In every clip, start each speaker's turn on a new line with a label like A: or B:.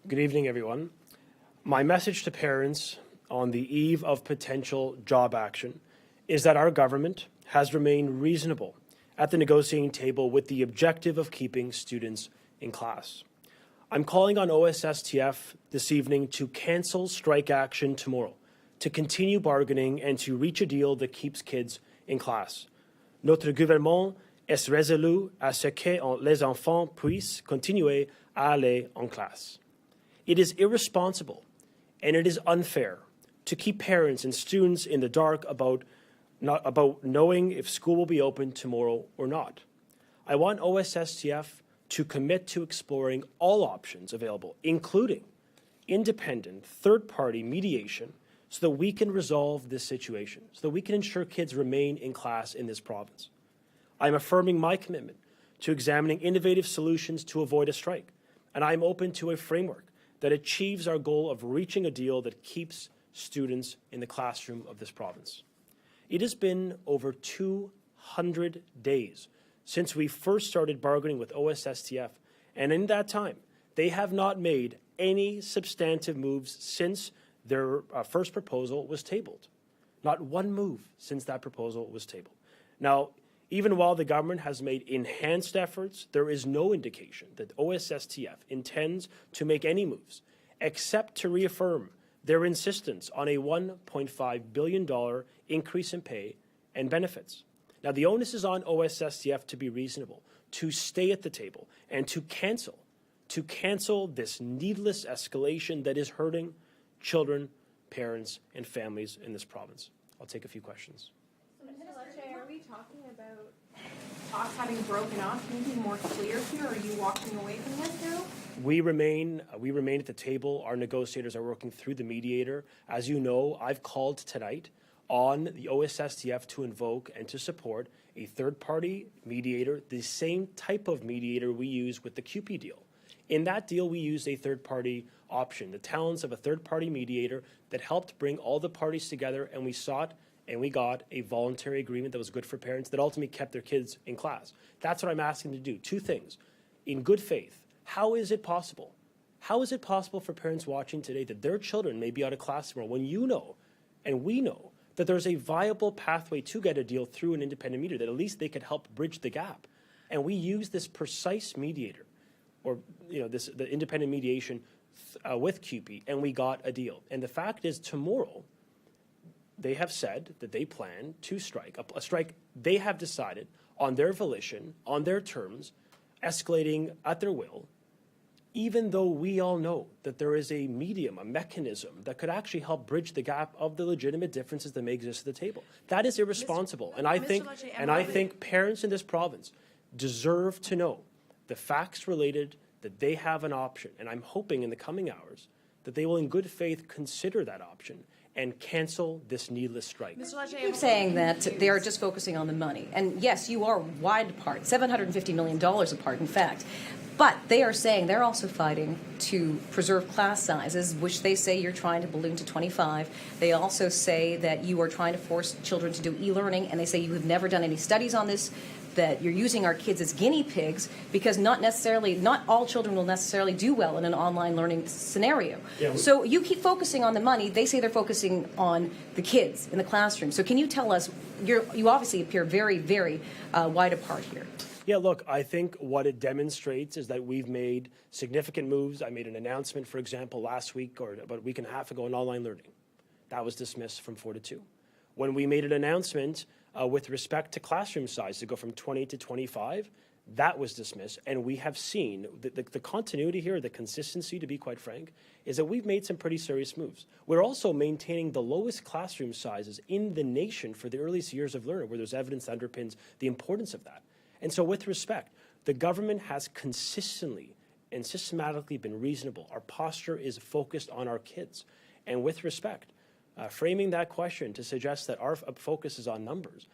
A: Good evening, everyone. My message to parents on the eve of potential job action is that our government has remained reasonable at the negotiating table with the objective of keeping students in class. I'm calling on OSSTF this evening to cancel strike action tomorrow, to continue bargaining and to reach a deal that keeps kids in class. Notre gouvernement est résolu à ce que les enfants puissent continuer à aller en classe. It is irresponsible and it is unfair to keep parents and students in the dark about knowing if school will be open tomorrow or not. I want OSSTF to commit to exploring all options available, including independent third-party mediation, so that we can resolve this situation, so that we can ensure kids remain in class in this province. I'm affirming my commitment to examining innovative solutions to avoid a strike, and I'm open to a framework that achieves our goal of reaching a deal that keeps students in the classroom of this province. It has been over 200 days since we first started bargaining with OSSTF, and in that time, they have not made any substantive moves since their first proposal was tabled. Not one move since that proposal was tabled. Now, even while the government has made enhanced efforts, there is no indication that OSSTF intends to make any moves, except to reaffirm their insistence on a $1.5 billion increase in pay and benefits. Now, the onus is on OSSTF to be reasonable, to stay at the table, and to cancel this needless escalation that is hurting children, parents, and families in this province. I'll take a few questions.
B: Are we talking about talks having broken off? Can you be more clear here? Or are you walking away from this now?
A: We remain at the table. Our negotiators are working through the mediator. As you know, I've called tonight on the OSSTF to invoke and to support a third-party mediator, the same type of mediator we use with the CUPE deal. In that deal, we used a third-party option, the talents of a third-party mediator that helped bring all the parties together, and we sought and we got a voluntary agreement that was good for parents that ultimately kept their kids in class. That's what I'm asking to do. Two things. In good faith, how is it possible? How is it possible for parents watching today that their children may be out of class tomorrow when you know and we know that there's a viable pathway to get a deal through an independent mediator, that at least they could help bridge the gap? And we use this precise mediator, or the independent mediation with CUPE, and we got a deal. And the fact is, tomorrow, they have said that they plan to strike, a strike they have decided on their volition, on their terms, escalating at their will, even though we all know that there is a medium, a mechanism that could actually help bridge the gap of the legitimate differences that may exist at the table. That is irresponsible. And I think parents in this province deserve to know the facts related that they have an option. And I'm hoping in the coming hours that they will in good faith consider that option and cancel this needless strike.
C: You keep saying that they are just focusing on the money. And yes, you are wide apart, $750 million apart, in fact. But they are saying they're also fighting to preserve class sizes, which they say you're trying to balloon to 25. They also say that you are trying to force children to do e-learning, and they say you have never done any studies on this, that you're using our kids as guinea pigs, because not all children will necessarily do well in an online learning scenario. Yeah. So you keep focusing on the money. They say they're focusing on the kids in the classroom. So can you tell us, you obviously appear very, very wide apart here.
A: Yeah, look, I think what it demonstrates is that we've made significant moves. I made an announcement, for example, last week or about a week and a half ago on online learning. That was dismissed from 4 to 2. When we made an announcement with respect to classroom size to go from 20 to 25, that was dismissed. And we have seen the continuity here, the consistency, to be quite frank, is that we've made some pretty serious moves. We're also maintaining the lowest classroom sizes in the nation for the earliest years of learning, where there's evidence that underpins the importance of that. And so with respect, the government has consistently and systematically been reasonable. Our posture is focused on our kids. And with respect, framing that question to suggest that our focus is on numbers,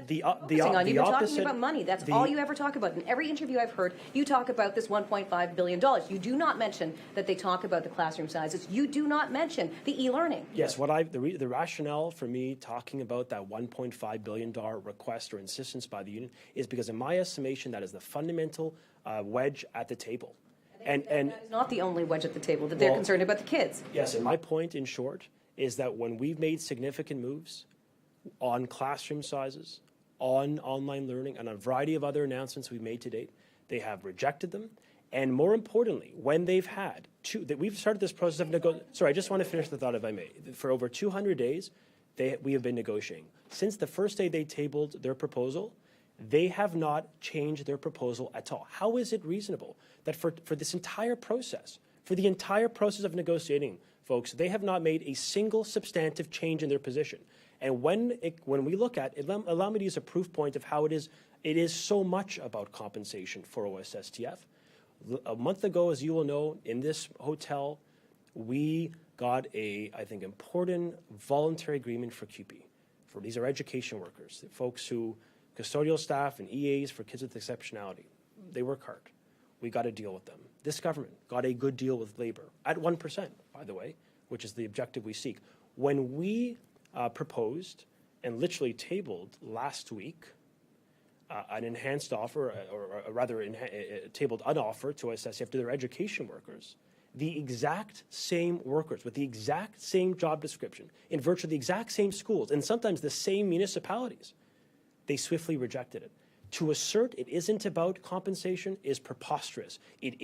C: You've been talking about money. That's all you ever talk about. In every interview I've heard, you talk about this $1.5 billion. You do not mention that they talk about the classroom sizes. You do not mention the e-learning.
A: Yes, the rationale for me talking about that $1.5 billion request or insistence by the union is because, in my estimation, that is the fundamental wedge at the table. And
C: That is not the only wedge at the table, that they're
A: Well-
C: concerned about the kids.
A: yes, and my point in short is that when we've made significant moves on classroom sizes, on online learning, and a variety of other announcements we've made to date, they have rejected them. And more importantly, when they've had that we've started this process of sorry, I just want to finish the thought if I may. For over 200 days, we have been negotiating. Since the first day they tabled their proposal, they have not changed their proposal at all. How is it reasonable that for this entire process, for the entire process of negotiating, folks, they have not made a single substantive change in their position? And when we look at it, allow me to use a proof point of how it is so much about compensation for OSSTF. A month ago, as you will know, in this hotel, we got I think, important voluntary agreement for CUPE. These are education workers, folks who, custodial staff and EAs for kids with exceptionality. They work hard. We got a deal with them. This government got a good deal with labor, at 1%, by the way, which is the objective we seek. When we proposed and literally tabled last week an enhanced offer, or rather tabled an offer to OSSTF to their education workers, the exact same workers with the exact same job description in virtually the exact same schools and sometimes the same municipalities, they swiftly rejected it. To assert it isn't about compensation is preposterous. It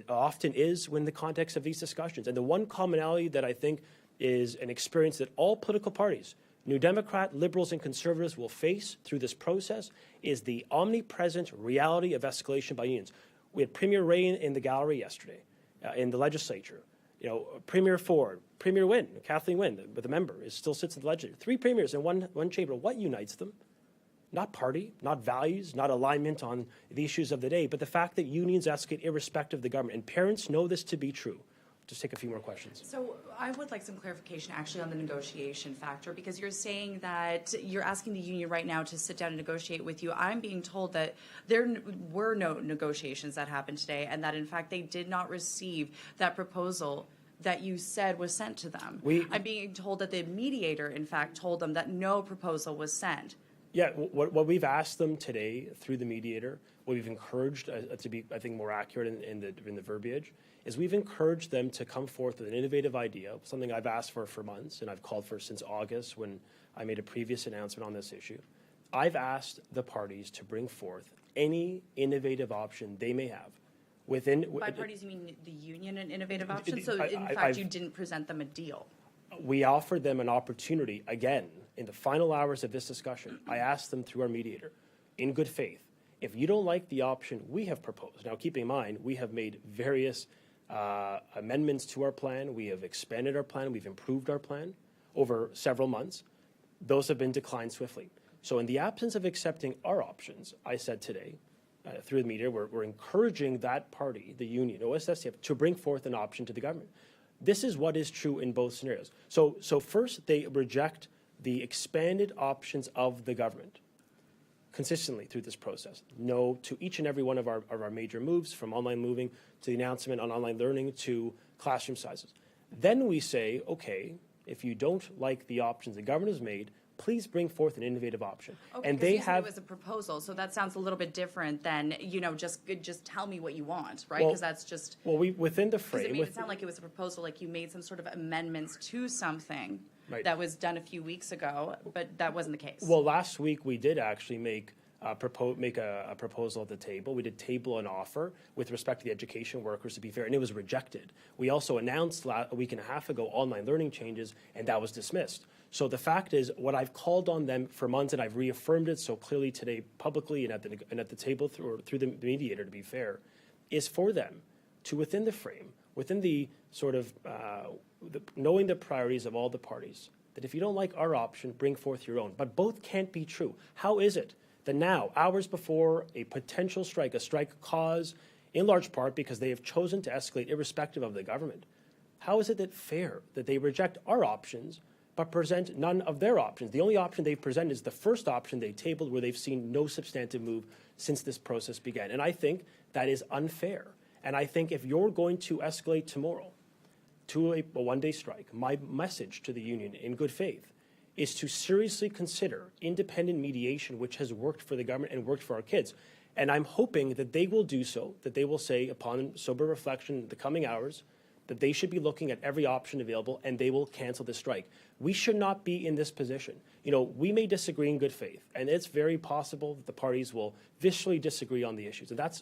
A: often is when the context of these discussions. And the one commonality that I think is an experience that all political parties, New Democrat, Liberals, and Conservatives will face through this process is the omnipresent reality of escalation by unions. We had Premier Ray in the gallery yesterday, in the legislature. Premier Ford, Premier Wynne, Kathleen Wynne, the member, still sits in the legislature. 3 premiers in one chamber. What unites them? Not party, not values, not alignment on the issues of the day, but the fact that unions escalate irrespective of the government. And parents know this to be true. Just take a few more questions.
D: So I would like some clarification actually on the negotiation factor, because you're saying that you're asking the union right now to sit down and negotiate with you. I'm being told that there were no negotiations that happened today, and that in fact they did not receive that proposal that you said was sent to them. I'm being told that the mediator in fact told them that no proposal was sent.
A: Yeah, what we've asked them today through the mediator, what we've encouraged to be, I think, more accurate in the verbiage, is we've encouraged them to come forth with an innovative idea, something I've asked for months and I've called for since August when I made a previous announcement on this issue. I've asked the parties to bring forth any innovative option they may have.
D: By parties, you mean the union an innovative option? So in fact, you didn't present them a deal.
A: We offered them an opportunity, again, in the final hours of this discussion. I asked them through our mediator, in good faith, if you don't like the option we have proposed. Now, keep in mind, we have made various amendments to our plan. We have expanded our plan. We've improved our plan over several months. Those have been declined swiftly. So in the absence of accepting our options, I said today, through the mediator, we're encouraging that party, the union, OSSTF, to bring forth an option to the government. This is what is true in both scenarios. So first, they reject the expanded options of the government consistently through this process. No to each and every one of our major moves, from online moving to the announcement on online learning to classroom sizes. Then we say, okay, if you don't like the options the government has made, please bring forth an innovative option.
D: Okay,
A: and they
D: you said
A: have
D: it was a proposal, so that sounds a little bit different than just tell me what you want, right?
A: Well,
D: Because that's just
A: we within the
D: because
A: frame.
D: it made it sound like it was a proposal, like you made some sort of amendments to something
A: Right.
D: that was done a few weeks ago, but that wasn't the case.
A: Well, last week we did actually make a proposal at the table. We did table an offer with respect to the education workers, to be fair, and it was rejected. We also announced a week and a half ago online learning changes, and that was dismissed. So the fact is, what I've called on them for months, and I've reaffirmed it so clearly today publicly and at the table through the mediator, to be fair, is for them to, within the frame, within the sort of knowing the priorities of all the parties, that if you don't like our option, bring forth your own. But both can't be true. How is it that now, hours before a potential strike, a strike caused in large part because they have chosen to escalate irrespective of the government, how is it that fair that they reject our options but present none of their options? The only option they've presented is the first option they tabled, where they've seen no substantive move since this process began. And I think that is unfair. And I think if you're going to escalate tomorrow to a one-day strike, my message to the union in good faith is to seriously consider independent mediation, which has worked for the government and worked for our kids. And I'm hoping that they will do so, that they will say, upon sober reflection in the coming hours, that they should be looking at every option available and they will cancel the strike. We should not be in this position. You know, we may disagree in good faith, and it's very possible that the parties will viciously disagree on the issues. And that's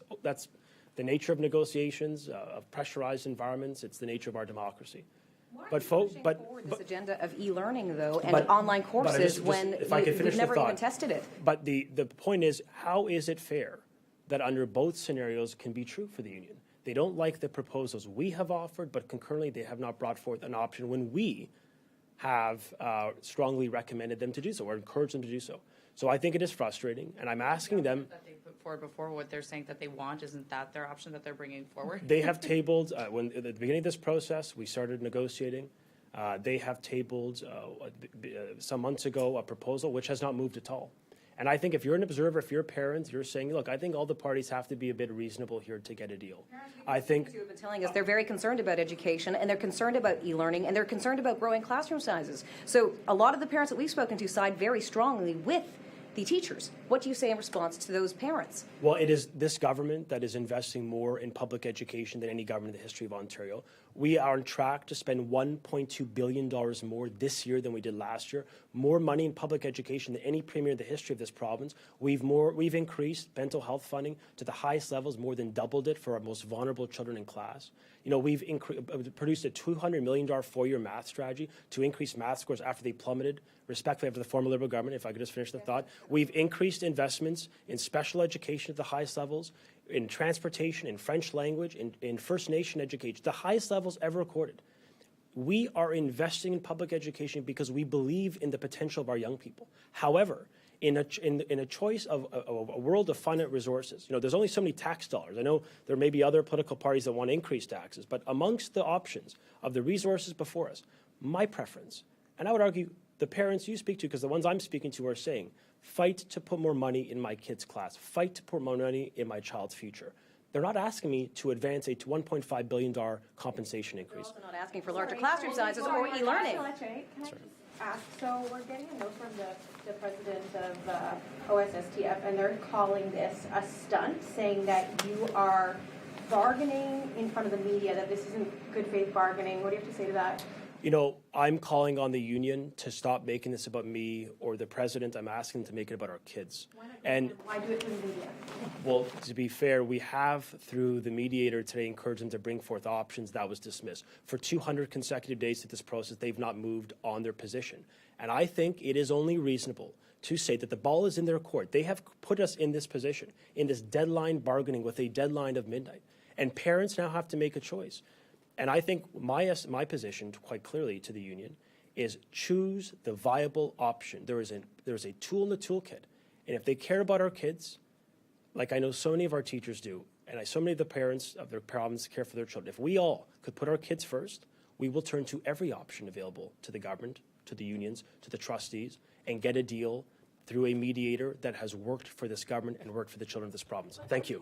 A: the nature of negotiations, of pressurized environments. It's the nature of our democracy.
C: Why are
A: But
C: you
A: folks,
C: pushing
A: but
C: forward this agenda of e-learning, though, and
A: but-
C: online
A: but I
C: courses
A: just-
C: when
A: if I could finish
C: you've
A: the
C: never even
A: thought.
C: tested it?
A: But the point is, how is it fair that under both scenarios can be true for the union? They don't like the proposals we have offered, but concurrently they have not brought forth an option when we have strongly recommended them to do so or encouraged them to do so. So I think it is frustrating, and I'm asking them.
D: That they put forward before, what they're saying that they want, isn't that their option that they're bringing forward?
A: They have tabled, when at the beginning of this process, we started negotiating. They have tabled some months ago a proposal which has not moved at all. And I think if you're an observer, if you're a parent, you're saying, look, I think all the parties have to be a bit reasonable here to get a deal. I think
C: You have been telling us they're very concerned about education, and they're concerned about e-learning, and they're concerned about growing classroom sizes. So a lot of the parents that we've spoken to side very strongly with the teachers. What do you say in response to those parents?
A: Well, it is this government that is investing more in public education than any government in the history of Ontario. We are on track to spend $1.2 billion more this year than we did last year. More money in public education than any premier in the history of this province. We've increased mental health funding to the highest levels, more than doubled it for our most vulnerable children in class. You know, we've produced a $200 million four-year math strategy to increase math scores after they plummeted, respectfully, after the former Liberal government, if I could just finish the thought. We've increased investments in special education at the highest levels, in transportation, in French language, in First Nation education, the highest levels ever recorded. We are investing in public education because we believe in the potential of our young people. However, in a choice of a world of finite resources, you know, there's only so many tax dollars. I know there may be other political parties that want to increase taxes, but amongst the options of the resources before us, my preference, and I would argue the parents you speak to, because the ones I'm speaking to are saying, fight to put more money in my kid's class, fight to put more money in my child's future. They're not asking me to advance a $1.5 billion compensation increase.
C: They're also not asking for larger
B: Sorry,
C: classroom
B: sorry,
C: sizes
B: before
C: or
B: we-
C: e-learning.
B: Can I just ask, so we're getting a note from the president of OSSTF, and they're calling this a stunt, saying that you are bargaining in front of the media, that this isn't good faith bargaining. What do you have to say to that?
A: You know, I'm calling on the union to stop making this about me or the president. I'm asking them to make it about our kids. And
B: Why do it to the media?
A: well, to be fair, we have, through the mediator today, encouraged them to bring forth options. That was dismissed. For 200 consecutive days through this process, they've not moved on their position. And I think it is only reasonable to say that the ball is in their court. They have put us in this position, in this deadline bargaining with a deadline of midnight. And parents now have to make a choice. And I think my position, quite clearly to the union, is choose the viable option. There is a tool in the toolkit. And if they care about our kids, like I know so many of our teachers do, and so many of the parents of their problems care for their children, if we all could put our kids first, we will turn to every option available to the government, to the unions, to the trustees, and get a deal through a mediator that has worked for this government and worked for the children of this province. Thank you.